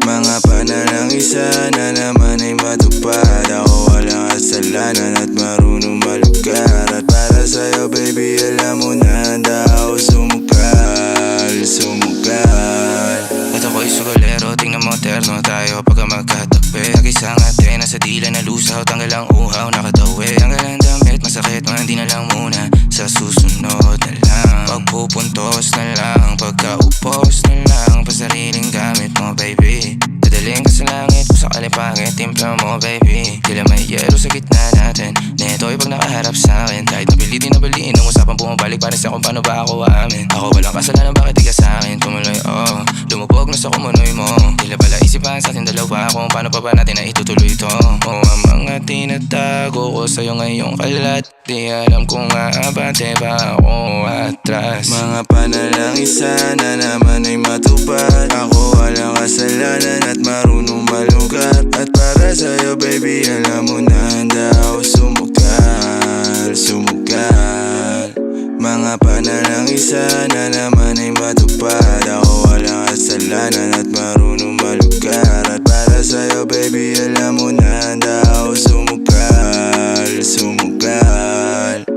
Mga panalangin sana naman ay matupad. Ako walang kasalanan at marunong malugat. At para sa'yo baby, alam mo na handa ako sumugal, sumugal. At ako'y sugalero, tingnan mo terno tayo pagka magkatabi. Nag-isang ate, nasa dila na lusaw, tanggal ang uhaw, nakatawi. Tanggal ang damit, masakit man, di na lang muna. Sa susunod na lang, pagpupuntos na lang, pagkaupos na lang, pasariling gamit mo baby. Dadaling ka sa langit, kung sakali pangit, timpla mo baby. Tila may yelo sa gitna natin, neto'y pag nakaharap sa'kin. Kahit napilitin na baliin, ang usapang bumabalik, para sa kung paano ba ako aamin. Ako walang kasalanan, bakit di ka sa'kin tumuloy, oh. Lumubog na sa kumunoy mo. Tila pala isipan sa ating dalawa, kung paano pa ba natin na itutuloy to. Oh, ang mga tinatago ko sa'yo ngayong kalat, di alam kung aabante ba ako atras. Mga panalangin sana naman ay matupad. Ako walang kasalanan at marunong malugat. At para sa'yo baby, alam mo na handa ako sumugal, sumugal. Mga panalangin sana naman ay matupad. Ako walang kasalanan at marunong malugat. At para sa'yo baby, alam mo na handa ako sumugal, sumugal.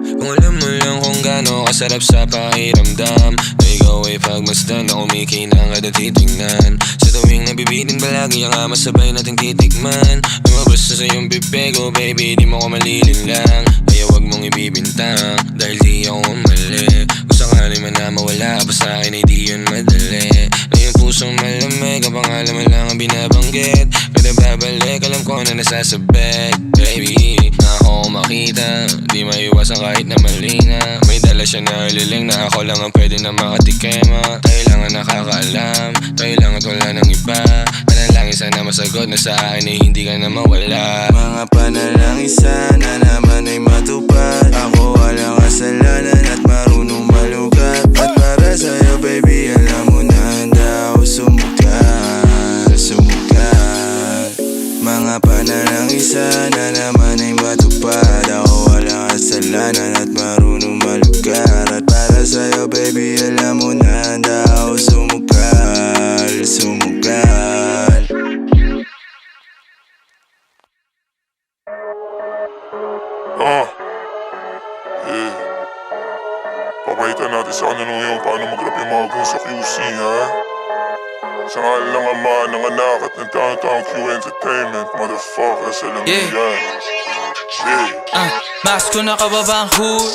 Kung alam mo lang kung gaano kasarap sa pakiramdam na ikaw ay pagmasdan na kumikinang at titignan. Sa tuwing nabibitin palagi ang ama sabay nating titikman. Lumabas na sa iyong bibig, oh baby, di mo ko malilinlang. Kaya wag mong ibibintang, dahil di ako mali. Kung sakali man na mawala pa sa akin ay di yun madali. Na yung pusong malamig, ang pangalan mo lang ang binabanggit. Kada babalik, alam ko na nasasabik. Baby, na ako makita, di maiwasan kahit na mali na. May dala siya na liling na ako lang ang pwede na makatikema. Tayo lang ang nakakaalam, tayo lang at wala ng iba. Nanalangin sana masagot na sa akin ay hindi ka na mawala. Mga panalangin sana naman ay matupad. Ako walang kasalanan at marunong malugat. At para sa'yo baby, alam mo na handa ako sumukat, sumukat. Mga panalangin sana naman ay matupad. Ako walang kasalanan at marunong malugat. At para sa'yo baby, alam mo na handa ako sumukat, sumukat. Yeah. Papaitan natin sa kanila ngayon paano mag-rap yung mga gun sa QC, ha? Sa ngalan ng ama, ng anak at ng Downtown Q Entertainment. Motherfuckers, alam mo Yeah. yan. Yeah. Mas ko nakababa ang hood,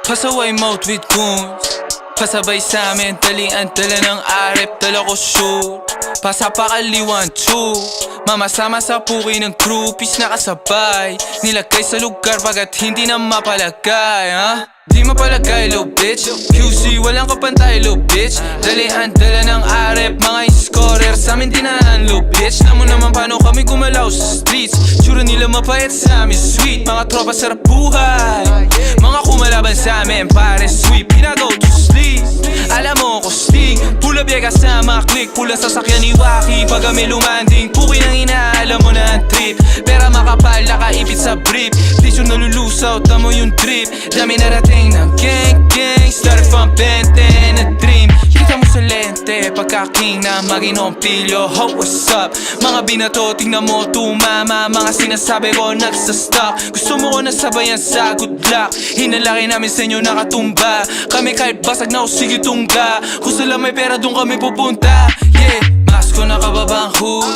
pasaway mouth with goons. Pasabay sa amin, talian, tala ng arep, tala ko shoot. Pasapakali 1-2, mamasama sa puki ng groupies nakasabay. Nilagay sa lugar bagat hindi na mapalagay, ha? Di mapalagay, low bitch. QC, walang kapantay, low bitch. Dalian, dala ng arep, mga scorer sa amin dinaan, low bitch. Alam mo naman paano kami gumalaw sa streets. Tsura nila mapayat sa amin, sweet. Mga tropa sarap buhay, mga kumalaban sa amin, pare sweep. Pinago to sleep, alam mo ko stig. Pula biega sa mga click, pula sasakyan ni Waki. Pag kami lumanding, puki ng inaalam mo na ang trip. Pera makapal, nakaipit sa brief. Tisyo nalulusaw, tamo yung trip. Dami narating ng gang, started from Benten, a dream. Kita mo sa lente, pagka-king na maginompilyo. Ho, what's up? Mga binato, tingnan mo tumama. Mga sinasabi ko nagsastock. Gusto mo ko nasabayan sa good luck. Hinalaki namin sa inyo nakatumba. Kami kahit basag na o sige tungga. Kung sila may pera doon kami pupunta. Yeah, mas ko nakababa ang hood,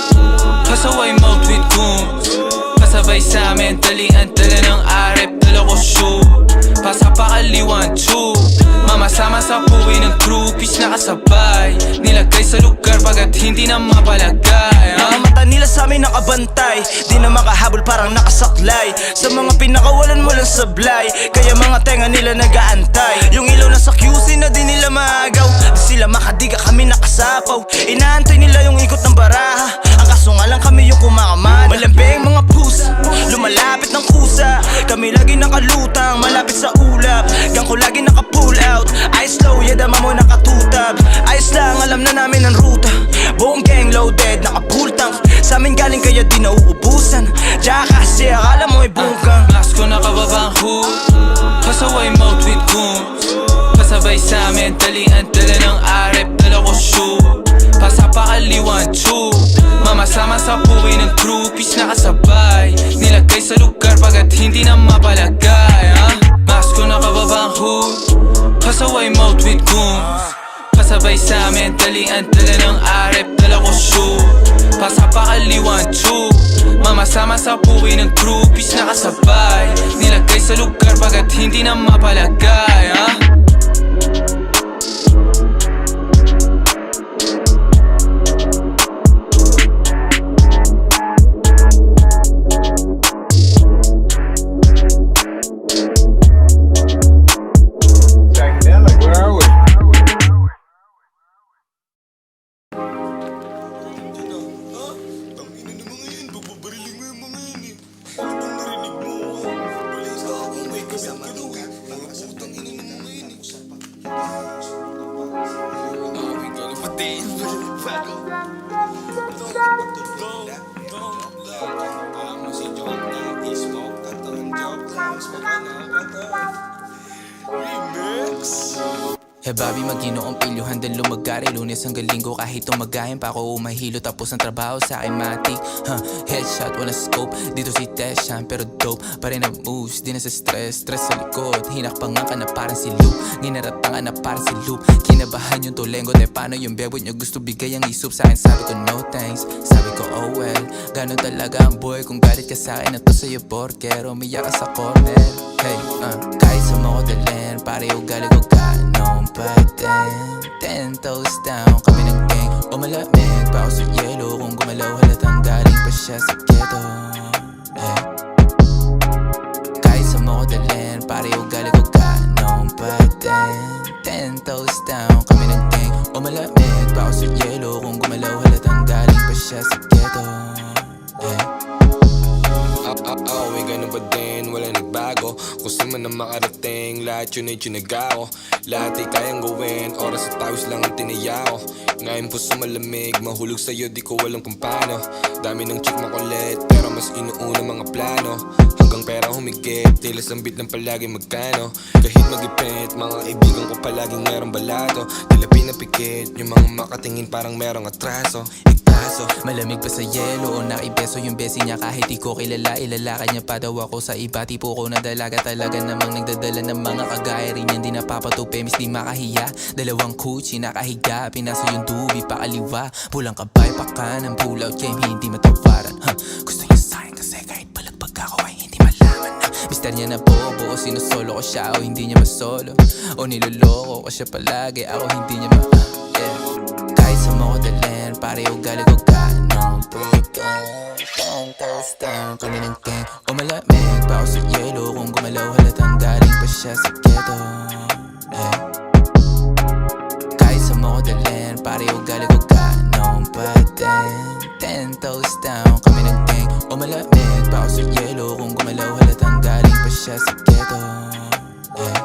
pasaway mouth with goons. Pasabay sa amin, talian, tala ng arep, tala ko shoot. Pasapakali 1-2, mamasama sa puwi ng groupies nakasabay. Nilagay sa lugar bagat hindi na mapalagay, Mga mata nila sa amin nakabantay, di na makahabol parang nakasaklay. Sa mga pinakawalan walang sablay, kaya mga tenga nila nag-aantay. Yung ilaw na sa QC na di nila maagaw, di sila makadiga kami nakasapaw. Inaantay nila yung ikot ng baraha, ang kaso nga lang kami yung kumakamada. Malambing mga pusa, lumalapit ng kusa. Kami lagi nakalutang, malapit sa ulap. Gang ko lagi naka-pull out, eyes low, yeah dama mo nakatutab. Ayos lang, alam na namin ang ruta. Buong gang loaded, naka-full tank. Sa amin galing kaya di nauubusan. Diya kasi akala mo ay bungkang. Mas ko nakababa ang hood, pasaway mouth with goons. Pasabay sa amin, talian, tala ng arep, tala ko shoot. Pasapakali 1-2, mamasama sa puwi ng groupies nakasabay. Nilagay sa lugar bagat hindi na mapalagay, ha? Mas ko nakababa ang hood, pasaway mouth with goons. Pasabay sa amin, talian, tala ng arep, tala ko shoot. Pasapakali 1-2, mamasama sa puwi ng groupies nakasabay. Nilagay sa lugar bagat hindi na mapalagay, ha? Babi maginoong pilyo, handang lumagari Lunes hanggang linggo kahit tumagahin pa ako umahilo. Tapos ang trabaho sa akin matik, headshot, wala scope. Dito si Teshan pero dope pa rin ang moves. Di na sa stress sa likod. Hinakpangan ka na parang si Luke, ninaratangan na parang si Luke. Kinabahan yung tulengo, de paano yung bebot nyo gusto bigay ang isup sa akin. Sabi ko no thanks, sabi ko oh well. Ganon talaga ang boy, kung galit ka sa akin na to sa'yo porkero. Umiyak ka sa corner, hey, kahit sa mo ko dalhin, pare ugali ko ganon pa din. 10 toes down, kami ng gang. O malamig pa ako sa yelo, kung gumalaw halatang galing pa siya sa ghetto, hey. Kahit sa mo ko dalhin, pare ugali ko ganon pa din. 10 toes down, kami ng gang. O malamig pa ako sa yelo, kung gumalaw halatang galing pa siya sa ghetto, hey. Ganun pa din, wala nagbago. Kung saan man na makarating, lahat yun ay tsinagaw. Lahat ay kayang gawin, oras at tawis lang ang tinayaw. Ngayon po sa malamig, mahulog sa'yo di ko walang kung paano. Dami ng chick makulit, pero mas inuuna mga plano. Hanggang pera humigit, tila sambit lang palagi magkano. Kahit magipit, mga kaibigan ko palaging merong balato. Tila pinapikit, yung mga makatingin parang merong atraso. Malamig pa sa yelo o naibeso yung besi niya. Kahit di ko kilala, ilalakad niya pa daw ako sa iba. Tipo ko na dalaga, talaga namang nagdadala ng mga kagaya rin yan. Di napapatupi, mis di makahiya. Dalawang kuchi nakahiga, pinasa yung dubi pakaliwa. Pulang kabay pa kanan, pull out game, hindi matawaran. Gusto niya sa'kin kasi kahit palagbag ako ay hindi malaman na mister niya na bobo o sinusolo ko siya o hindi niya masolo. O niloloko ko siya palagi, ako hindi niya yeah. Kahit sa mo ko dalhin, pare ugali ko ganon Don't toes down, kami ng gang. O malamig pa ako sa yelo, kung gumalaw halatang galing pa siya sa ghetto, hey. Kahit sa mo ko dalhin, pare ugali ko ganon pa din. 10 toes down, kami ng gang. O malamig pa ako sa yelo, kung gumalaw halatang galing pa siya sa ghetto, hey.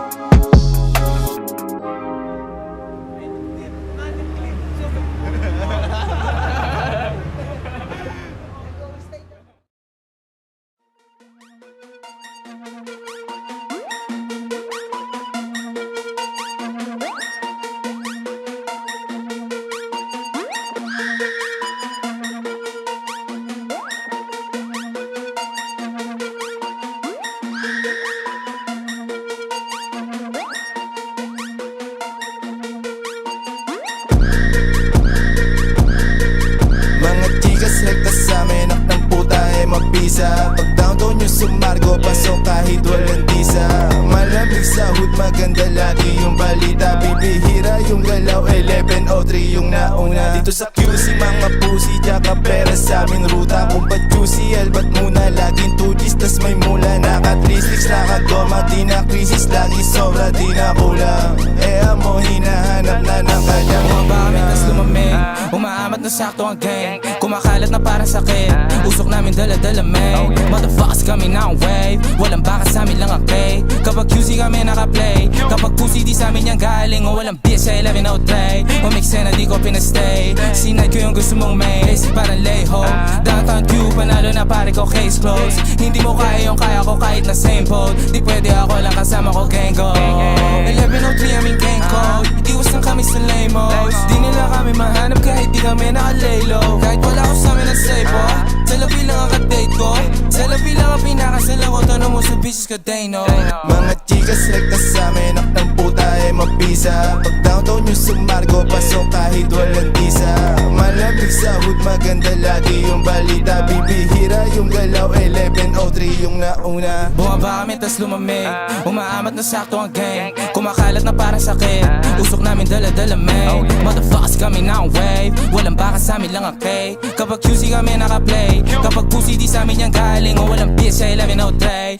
Pag downtown yung sumargo, pasok kahit walang visa. Malamig sa hood, maganda lagi yung balita. Bibihira yung galaw, 1103 yung nauna. Dito sa QC, mga pussy, tsaka pera sa aming ruta. Kung ba't QC, albat muna, laging 2Gs, tas may mula. Naka 3-6, nakagoma, di na krisis, lagi sobra, di na kulang. Amo, hinahanap na ng kanyang Bumabamit, tas lumamig, umaamat na sakto ang gang. Kumakalat na parang sakit, usok namin dala-dala may. Motherfuckers kami na ang wave, walang baka sa amin lang ang play. Kapag QC kami naka-play, kapag pussy di sa amin yung galing. O walang bitch sa 1103, o mix na di ko pinastay. Sinad ko yung gusto mong may, basic parang layho. Downtown Q, panalo na pare ko, case closed. Hindi mo kaya yung kaya ko kahit na same boat. Di pwede ako lang kasama ko gang go. 1103 aming gang code, iwas lang kami sa lamos. Di nila kami mahanap kahit di kami nakalay low. Kahit wala ko sa amin ang safe, sa labi lang ang kadate ko, sa labi lang ang pinakasala ko. Tanong mo sa bitches ka, they know. Mga chicas rektas sa amin, ng puta ay mapisa. Pag downtown yung sumargo, pasok kahit walang visa. Malamig sa hood, maganda lagi yung balita. Bibihira yung galaw, 1103 yung nauna. Bumaba kami tas lumamig, umaamat na sakto ang gang. Kumakalat na parang sakit, usok namin dala-dala may. Motherfuckers kami na ang wave, walang baka sa amin lang ang K. Kapag QC kami naka-play, kapag pussy di sa amin yung galing. O walang bitch sa 1103.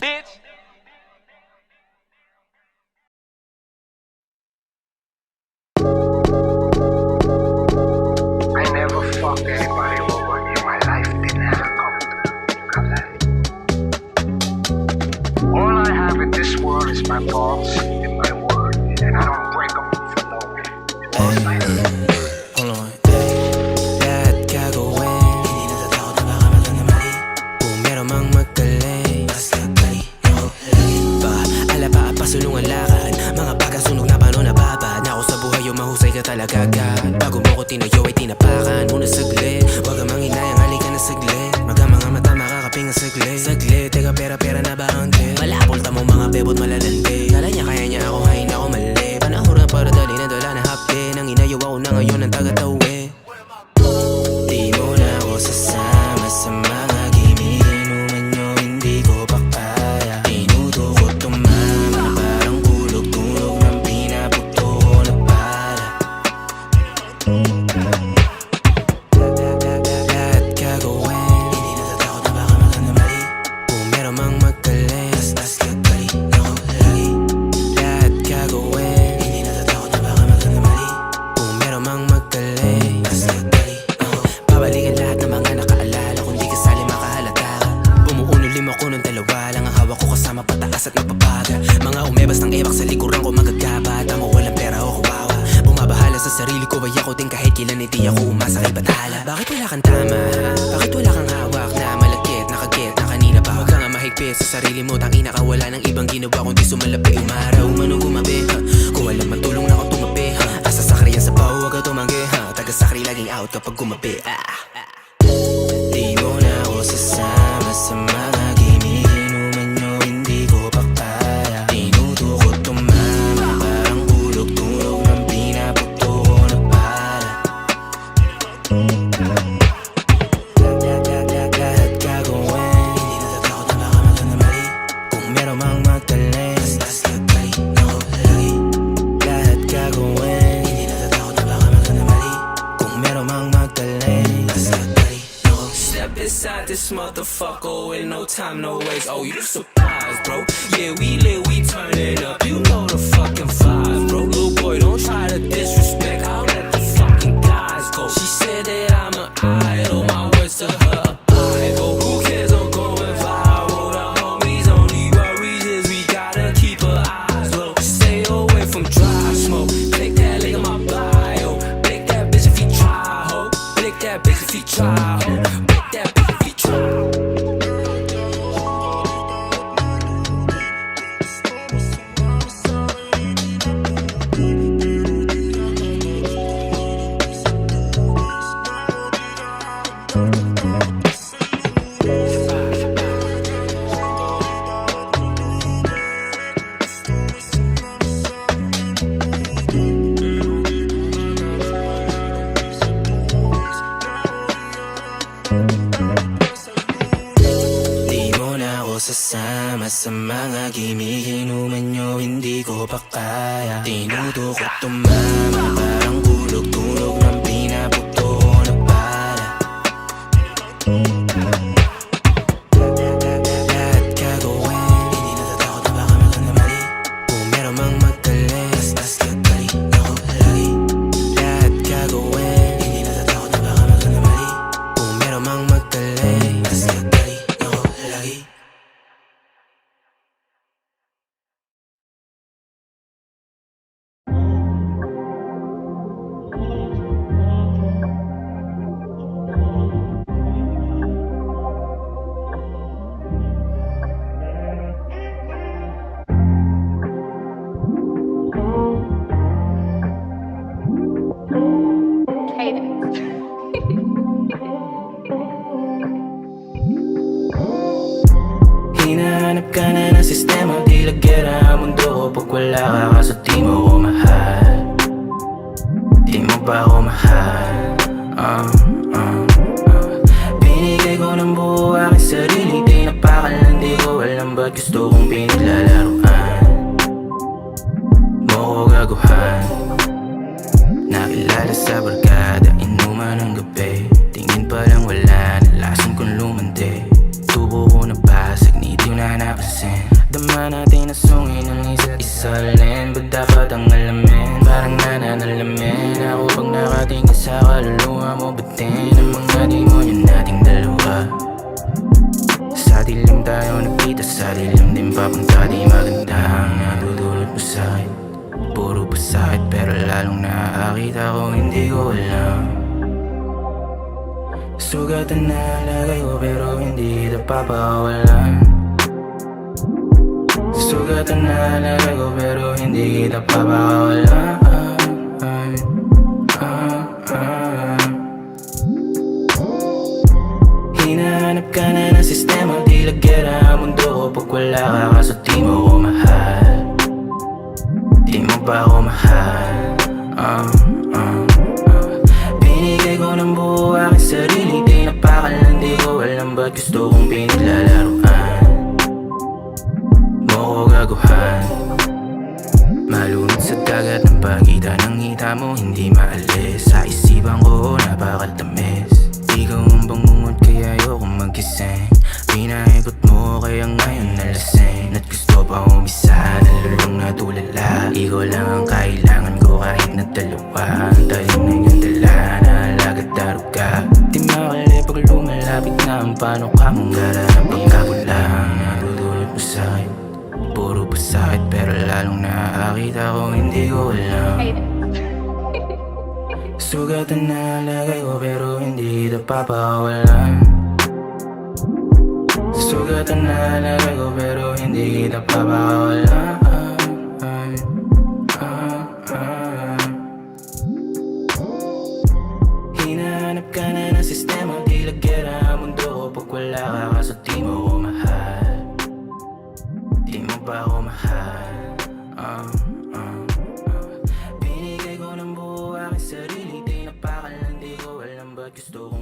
I never fucked anybody over in my life, didn't have a comment. All I have in this world is my thoughts and my word, and I don't break them for no one. Hold on, lahat gagawin, hindi natatakot na baka magkamali. Kung meron mang magaling, basta kali, lagi pa. Ala pa, pasulungan lakad, mga baga sunog na paano nababad. Na ako sa tama ha? Bakit wala kang hawak na malagkit, nakagit na kanina pa? Huwag ka nga mahigpit sa sarili mo, tangina ka, wala ng ibang ginawa kundi sumalapi. Umaraw man o gumabi ha? Kung alam matulong na ako tumabi ha? Asa sakri yan sa pao, huwag ka tumanggi ha? Taga sakri laging out kapag gumabi Di mo na ako sasama sa mga gimmick. Inuman nyo, hindi ko pa kaya. Tinutukot tumama, parang hulog-tulog ng pinaputo ko na para. Lahat gagawin, hindi natatakot na baka magkamali. Kung meron mang magtalim, tas nagkali ako lagi. Lahat gagawin, hindi natatakot na baka magkamali. Kung meron mang magtalim, tas nagkali ako. Step inside this motherfucker with no time, no waste. Oh, you surprised, bro? Yeah, we lit, we turn it up. You know the fucking vibe, bro. Little boy, don't try to disrespect. I'll let the fucking guys go. She said that I'm an idol. My words to her a Bible. Who cares? I'm going viral. The homies only worries is we gotta keep our eyes low. Stay away from dry smoke. Click that link in my bio. Blick that bitch if you try, ho. Blick that bitch if you try, ho. Blick that bitch if you try. Di mo na ako sasama sa mga gimmick. Inuman nyo, hindi ko pa kaya. Tinutukot tumama, parang hulog-tulog ng pinaputo ko na para. Lahat gagawin, hindi natatakot na baka magkamali. Kung meron mang magtalim, tas gagawin ako lagi. Lahat gagawin, hindi natatakot na baka magkamali. Kung meron mang magtalim, tas gagawin ako lagi. Hinahanap ka na ng sistema, di lagyera ang mundo ko pag wala ka, kaso di mo ko mahal. Di mo ba ako mahal? Binigay ko ng buo aking sarili, di napakalan, di ko alam ba't gusto kong pinaglalaruan. Mo ko gaguhan, nakilala sa barkada, inuman ng gabi. Tingin pa lang wala, nalasan kong lumandi. Tubo ko nabasag, ni di na napansin. Dama natin nasungin ng isa't isa rin. Ba't dapat ang alamin? Parang nananalamin ako pag nakatingin sa kaluluwa mo. Batin ang mga demonyo nating dalawa. Sa dilim tayo nagkita, sa dilim din papunta. Di maganda ang natutulot mo sa'kin. Puro pasakit pero lalong nakakita ko, hindi ko alam. Sugatan na lagay ko pero hindi kita papawalan. Sugatan na lagay ko pero hindi kita papawalan. Hinahanap ka na ng sistema, di lagyera ang mundo ko pag wala ka, kaso di mo ko mahal. Di mo ba ako mahal? Binigay ko ng buo aking sarili, di napakalan, di ko alam ba't gusto kong pinaglalaruan. Mo ko gaguhan, malunod sa dagat ng pagkita ng ngita mo, hindi maalis. Sa isipan ko napakatamis. Ikaw ang bangungot kaya ayokong magising. Pinaikot mo kaya ngayon nalasing. At gusto pa umisa, nalulong na tulala. Ikaw lang ang kailangan ko kahit na dalawa. Ang talim na iyong dala, naalagat daruga. Di makali pag lumalapit na ang paano ka mong gara. Ang pagkabulang natutulot mo sa'kin. Puro pasakit pero lalong nakakita ko, hindi ko alam. Sugatan na lagay ko pero hindi kita papawalan. Sugatan na lagay ko pero hindi kita papawalan. Hinahanap ka na ng sistema, tila gera ang mundo ko pag wala ka, kaso di mo ko mahal. Di mo ba ako mahal? Binigay ko ng buo aking sarili, di napakalandi ko, alam ba't gusto kong